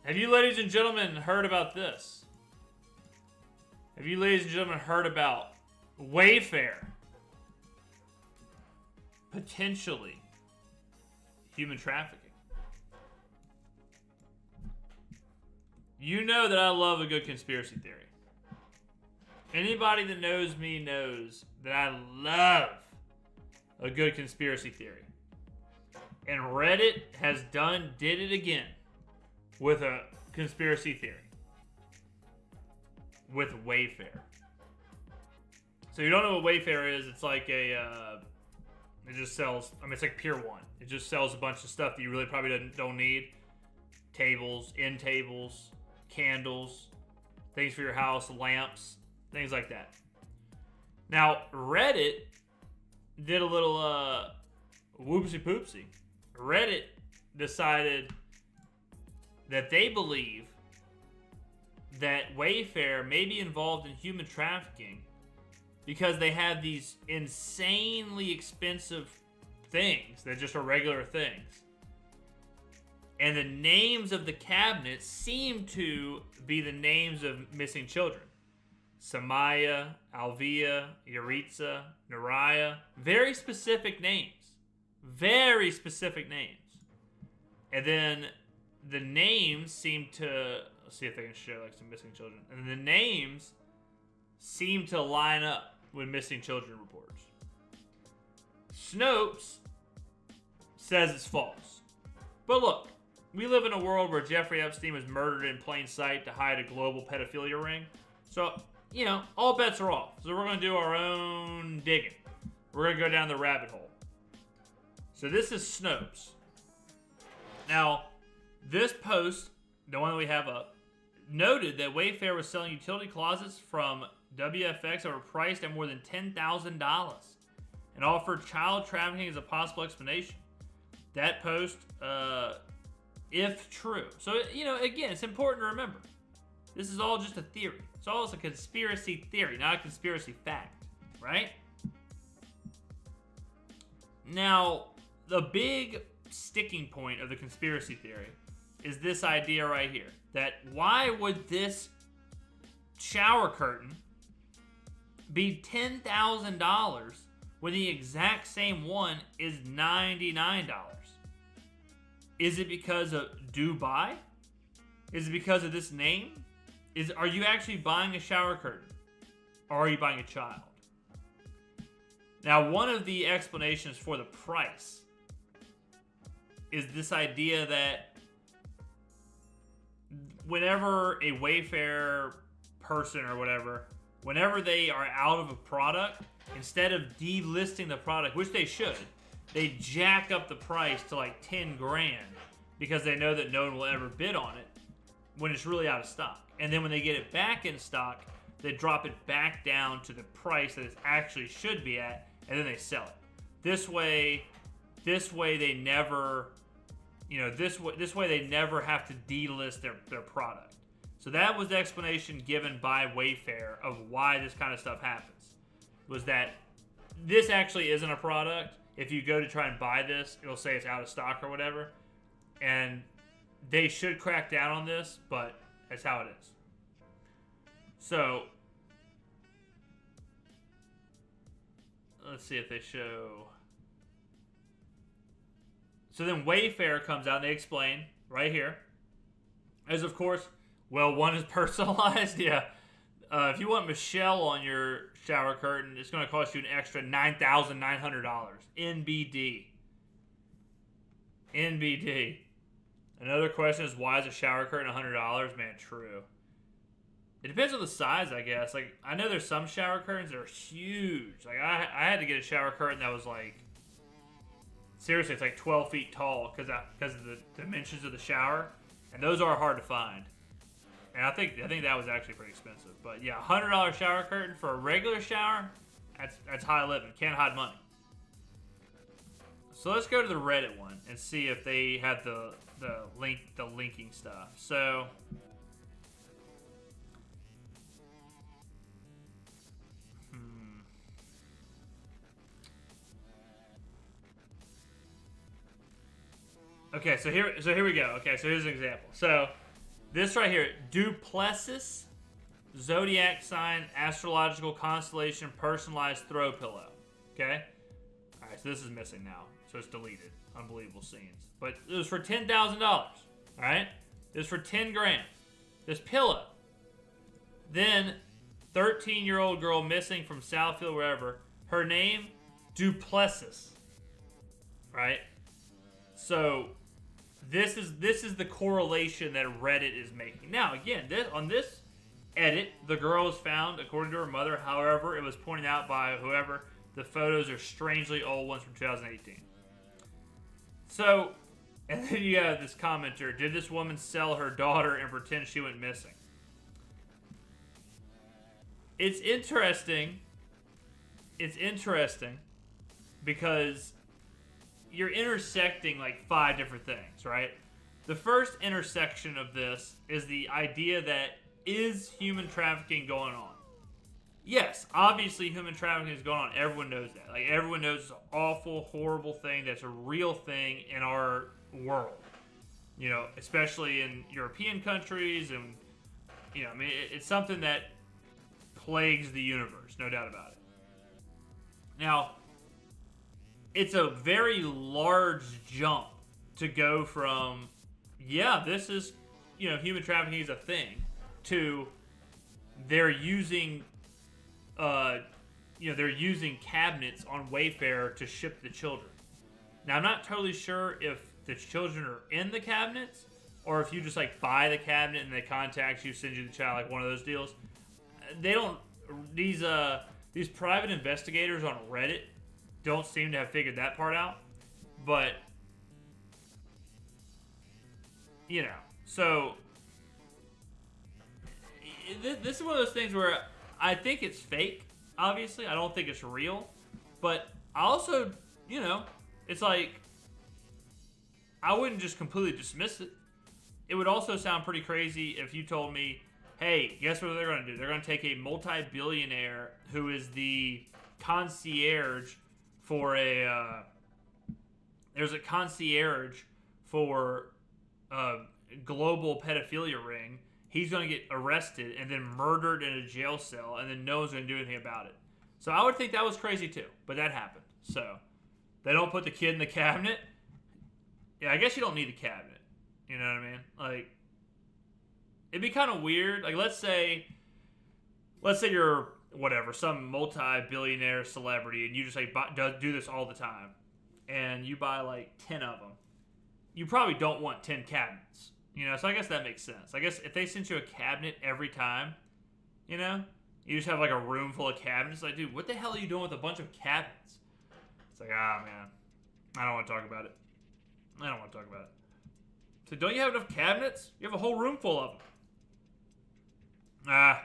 Have you, ladies and gentlemen, heard about this? Have you, ladies and gentlemen, heard about Wayfair potentially human trafficking? You know that I love a good conspiracy theory. Anybody that knows me knows that I love a good conspiracy theory. And Reddit did it again with a conspiracy theory. With Wayfair. So you don't know what Wayfair is, it's like it just sells, it's like Pier 1. It just sells a bunch of stuff that you really probably don't need. Tables, end tables, candles, things for your house, lamps, things like that. Now, Reddit did a little whoopsie poopsie. Reddit decided that they believe that Wayfair may be involved in human trafficking because they have these insanely expensive things that just are regular things. And the names of the cabinets seem to be the names of missing children. Samaya, Alvia, Yaritza, Naraya. Very specific names. Very specific names. And then the names seem to... Let's see if they can show like some missing children. And the names seem to line up with missing children reports. Snopes says it's false. But look, we live in a world where Jeffrey Epstein was murdered in plain sight to hide a global pedophilia ring. So, all bets are off. So we're going to do our own digging. We're going to go down the rabbit hole. So this is Snopes. Now, this post, the one that we have up, noted that Wayfair was selling utility closets from WFX that were priced at more than $10,000 and offered child trafficking as a possible explanation. That post, if true. So, again, it's important to remember. This is all just a theory. It's all just a conspiracy theory, not a conspiracy fact, right? Now, the big sticking point of the conspiracy theory is this idea right here. That why would this shower curtain be $10,000 when the exact same one is $99? Is it because of Dubai? Is it because of this name? Are you actually buying a shower curtain? Or are you buying a child? Now, one of the explanations for the price is this idea that whenever a Wayfair person or whatever, whenever they are out of a product, instead of delisting the product, which they should, they jack up the price to like 10 grand because they know that no one will ever bid on it when it's really out of stock. And then when they get it back in stock, they drop it back down to the price that it actually should be at, and then they sell it. This way they never, this way they never have to delist their product. So that was the explanation given by Wayfair of why this kind of stuff happens. Was that this actually isn't a product. If you go to try and buy this, it'll say it's out of stock or whatever. And they should crack down on this, but that's how it is. So, let's see if they show. So then Wayfair comes out and they explain right here. As of course, well, one is personalized. Yeah. If you want Michelle on your shower curtain, it's going to cost you an extra $9,900. NBD. NBD. Another question is, why is a shower curtain $100? Man, true. It depends on the size, I guess. Like, I know there's some shower curtains that are huge. Like, I had to get a shower curtain that was like, seriously, it's like 12 feet tall because of the dimensions of the shower. And those are hard to find. And I think that was actually pretty expensive. But yeah, $100 shower curtain for a regular shower, that's high living. Can't hide money. So let's go to the Reddit one and see if they have the linking stuff. So okay, so here we go. Okay, so here's an example. So This right here, Duplessis, zodiac sign, astrological constellation, personalized throw pillow. Okay? Alright, so this is missing now. So it's deleted. Unbelievable scenes. But it was for $10,000. Alright? It was for 10 grand. This pillow. Then, 13-year-old girl missing from Southfield, wherever. Her name, Duplessis. Right? So, this is the correlation that Reddit is making. Now, again, on this edit, the girl was found, according to her mother. However, it was pointed out by whoever, the photos are strangely old ones from 2018. So, and then you have this commenter, did this woman sell her daughter and pretend she went missing? It's interesting. It's interesting because you're intersecting like 5 different things, right? The first intersection of this is the idea that is human trafficking going on? Yes, obviously human trafficking is going on. Everyone knows that. Like, everyone knows it's an awful, horrible thing that's a real thing in our world. You know, especially in European countries, and, you know, I mean, it's something that plagues the universe, no doubt about it. Now, it's a very large jump to go from, yeah, this is, you know, human trafficking is a thing, to they're using, they're using cabinets on Wayfair to ship the children. Now, I'm not totally sure if the children are in the cabinets, or if you just, like, buy the cabinet and they contact you, send you the child, like one of those deals. They don't, these private investigators on Reddit don't seem to have figured that part out. But, you know, so this is one of those things where I think it's fake, obviously. I don't think it's real. But I also, you know, it's like, I wouldn't just completely dismiss it. It would also sound pretty crazy if you told me, hey, guess what they're going to do? They're going to take a multi-billionaire who is the concierge for there's a concierge for a global pedophilia ring. He's going to get arrested and then murdered in a jail cell, and then no one's going to do anything about it. So I would think that was crazy too, but that happened. So they don't put the kid in the cabinet. Yeah, I guess you don't need the cabinet. You know what I mean? Like, it'd be kind of weird. Like, let's say you're whatever, some multi-billionaire celebrity, and you just like do this all the time, and you buy like 10 of them. You probably don't want 10 cabinets, you know. So I guess that makes sense. I guess if they sent you a cabinet every time, you know, you just have like a room full of cabinets. Like, dude, what the hell are you doing with a bunch of cabinets? It's like, man, I don't want to talk about it. I don't want to talk about it. So don't you have enough cabinets? You have a whole room full of them.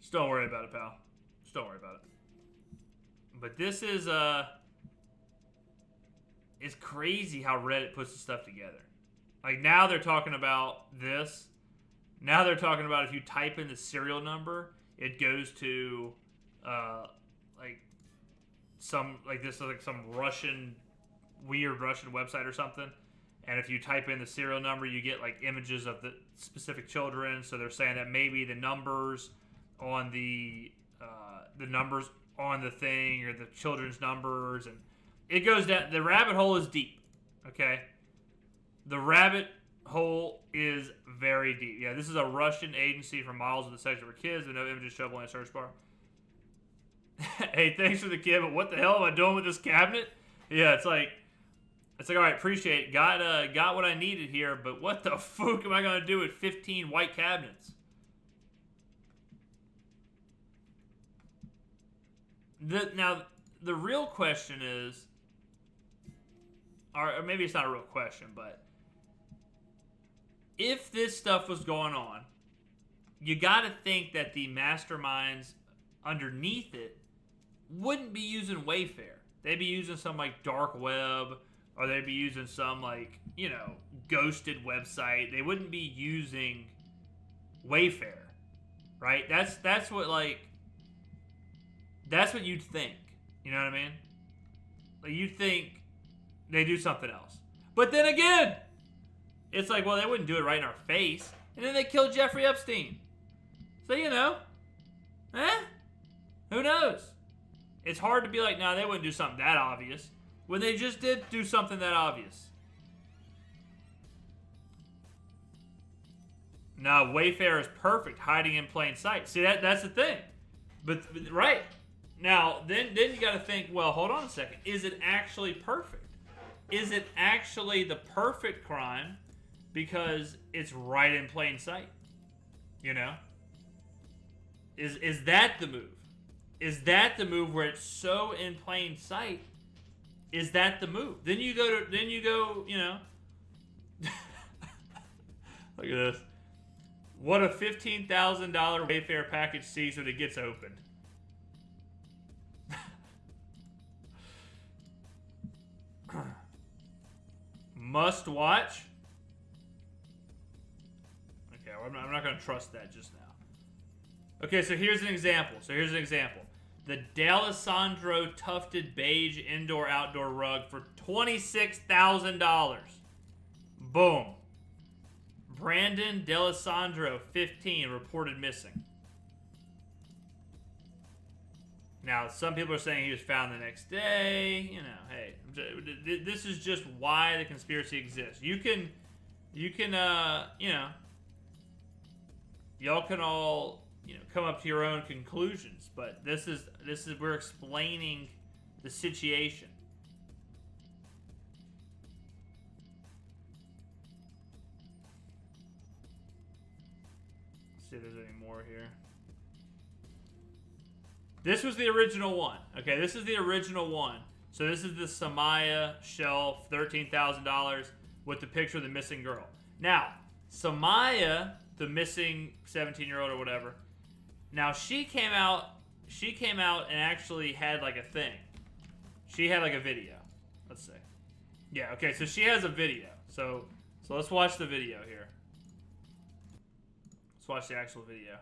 Just don't worry about it, pal. Just don't worry about it. But this is, it's crazy how Reddit puts the stuff together. Like, now they're talking about this. Now they're talking about if you type in the serial number, it goes to, like, some weird Russian website or something. And if you type in the serial number, you get, like, images of the specific children. So they're saying that maybe the numbers on the numbers on the thing, or the children's numbers, and it goes down. The rabbit hole is deep. Okay, the rabbit hole is very deep. Yeah, this is a Russian agency for models of the section for kids, and no images showable in a search bar. Hey, thanks for the kid, but what the hell am I doing with this cabinet? Yeah, it's like, all right, appreciate it. Got what I needed here, but what the fuck am I gonna do with 15 white cabinets? Now, the real question is, or maybe it's not a real question, but if this stuff was going on, you got to think that the masterminds underneath it wouldn't be using Wayfair. They'd be using some, like, dark web, or they'd be using some, like, you know, ghosted website. They wouldn't be using Wayfair, right? That's what, like, that's what you'd think. You know what I mean? Like, you'd think they do something else. But then again, it's like, well, they wouldn't do it right in our face. And then they killed Jeffrey Epstein. So, you know. Who knows? It's hard to be like, nah, they wouldn't do something that obvious. When they just did do something that obvious. Now, Wayfair is perfect, hiding in plain sight. See, that's the thing. But right. Now, then you got to think, well, hold on a second. Is it actually perfect? Is it actually the perfect crime because it's right in plain sight? You know? Is that the move? Is that the move where it's so in plain sight? Is that the move? Then you go, you know. Look at this. What a $15,000 Wayfair package sees when it gets opened. Must watch. Okay, I'm not going to trust that just now. Okay, so here's an example. The D'Alessandro tufted beige indoor-outdoor rug for $26,000. Boom. Brandon D'Alessandro, 15, reported missing. Now, some people are saying he was found the next day. You know, hey, this is just why the conspiracy exists. You can, you know, y'all can all, you know, come up to your own conclusions. But this is we're explaining the situation. Let's see if there's any more here. This was the original one. Okay, this is the original one. So this is the Samaya shelf, $13,000 with the picture of the missing girl. Now, Samaya, the missing 17-year-old or whatever. Now she came out and actually had like a thing. She had like a video. Let's see. Yeah, okay, so she has a video. So let's watch the video here. Let's watch the actual video.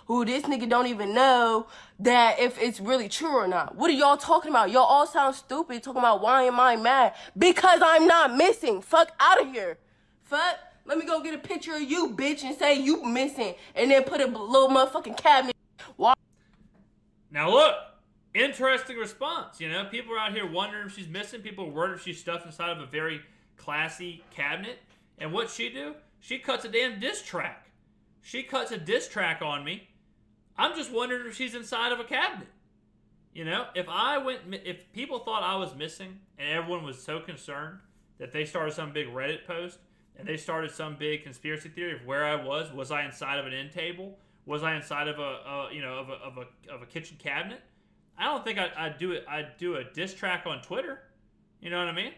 Who this nigga don't even know that if it's really true or not. What are y'all talking about? Y'all all sound stupid talking about why am I mad? Because I'm not missing. Fuck out of here. Fuck. Let me go get a picture of you, bitch, and say you missing. And then put a little motherfucking cabinet. Why? Now look. Interesting response. You know, people are out here wondering if she's missing. People are wondering if she's stuffed inside of a very classy cabinet. And what'd she do? She cuts a damn diss track. She cuts a diss track on me. I'm just wondering if she's inside of a cabinet. You know, if people thought I was missing and everyone was so concerned that they started some big Reddit post and they started some big conspiracy theory of where I was I inside of an end table? Was I inside of a kitchen cabinet? I don't think I'd do it. I'd do a diss track on Twitter. You know what I mean?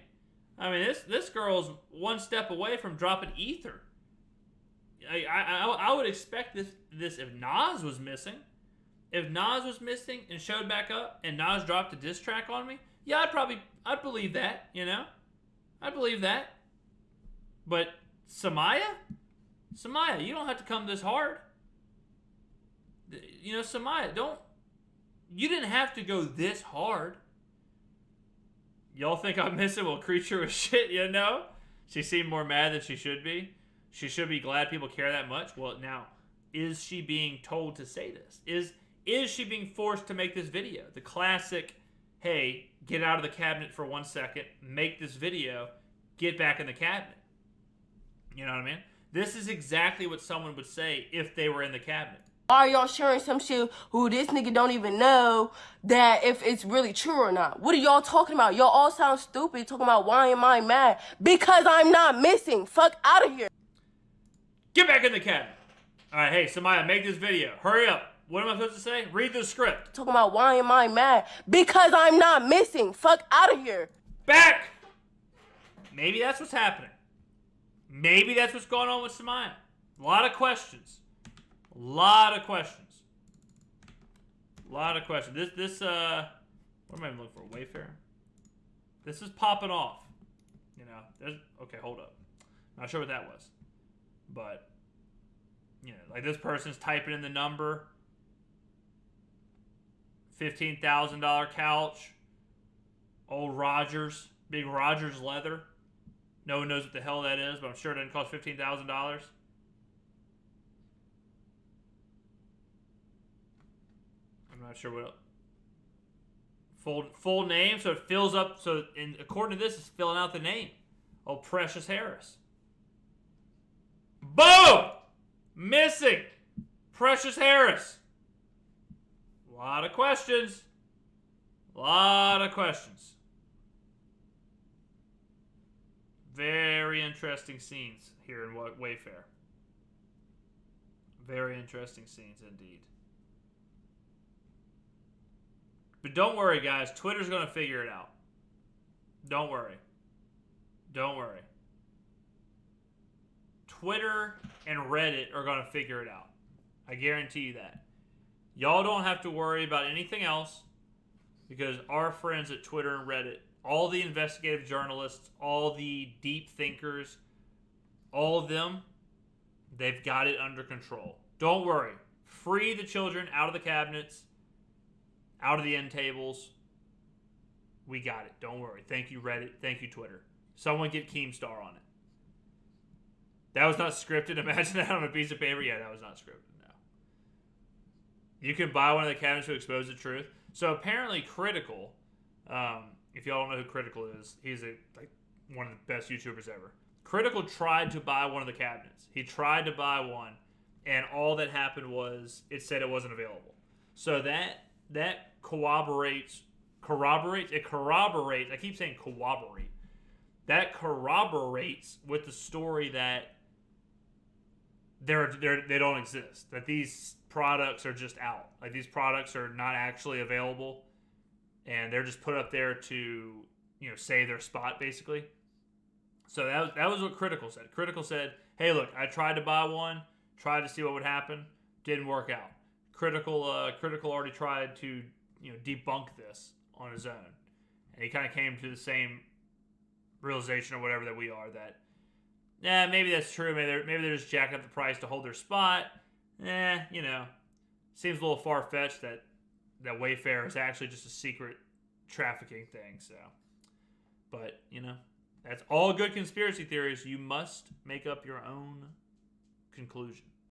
I mean, this girl's one step away from dropping ether. I would expect this if Nas was missing. If Nas was missing and showed back up and Nas dropped a diss track on me, yeah, I'd believe that, you know? I'd believe that. But Samaya, you don't have to come this hard. You know, Samaya, you didn't have to go this hard. Y'all think I'm missing? Well, creature was shit, you know? She seemed more mad than she should be. She should be glad people care that much. Well, now, is she being told to say this? Is she being forced to make this video? The classic, hey, get out of the cabinet for 1 second, make this video, get back in the cabinet. You know what I mean? This is exactly what someone would say if they were in the cabinet. Why are y'all sharing some shit who this nigga don't even know that if it's really true or not? What are y'all talking about? Y'all all sound stupid talking about why am I mad? Because I'm not missing. Fuck out of here. Get back in the cabinet. All right, hey, Samaya, make this video. Hurry up. What am I supposed to say? Read the script. Talking about why am I mad? Because I'm not missing. Fuck out of here. Back! Maybe that's what's happening. Maybe that's what's going on with Samaya. A lot of questions. What am I even looking for? Wayfair? This is popping off. You know, okay, hold up. Not sure what that was. But, you know, like this person's typing in the number. $15,000 couch. Old Rogers. Big Rogers leather. No one knows what the hell that is, but I'm sure it doesn't cost $15,000. I'm not sure what else. Full name, so it fills up. So, according to this, it's filling out the name. Oh, Precious Harris. Boom! Missing. Precious Harris. A lot of questions. A lot of questions. Very interesting scenes here in Wayfair. Very interesting scenes indeed. But don't worry, guys. Twitter's going to figure it out. Don't worry. Don't worry. Twitter and Reddit are going to figure it out. I guarantee you that. Y'all don't have to worry about anything else because our friends at Twitter and Reddit, all the investigative journalists, all the deep thinkers, all of them, they've got it under control. Don't worry. Free the children out of the cabinets, out of the end tables. We got it. Don't worry. Thank you, Reddit. Thank you, Twitter. Someone get Keemstar on it. That was not scripted. Imagine that on a piece of paper. Yeah, that was not scripted. No. You can buy one of the cabinets to expose the truth. So apparently Critical, if y'all don't know who Critical is, he's one of the best YouTubers ever. Critical tried to buy one of the cabinets. He tried to buy one, and all that happened was it said it wasn't available. So that corroborates. I keep saying corroborate. That corroborates with the story that they don't exist. That these products are just out. Like these products are not actually available, and they're just put up there to save their spot basically. So that was what Critical said. Critical said, "Hey, look, I tried to buy one, tried to see what would happen, didn't work out." Critical already tried to debunk this on his own, and he kind of came to the same realization or whatever that we are, that maybe that's true. Maybe they're just jacking up the price to hold their spot. Seems a little far-fetched that Wayfair is actually just a secret trafficking thing. So, but that's all good conspiracy theories. You must make up your own conclusion.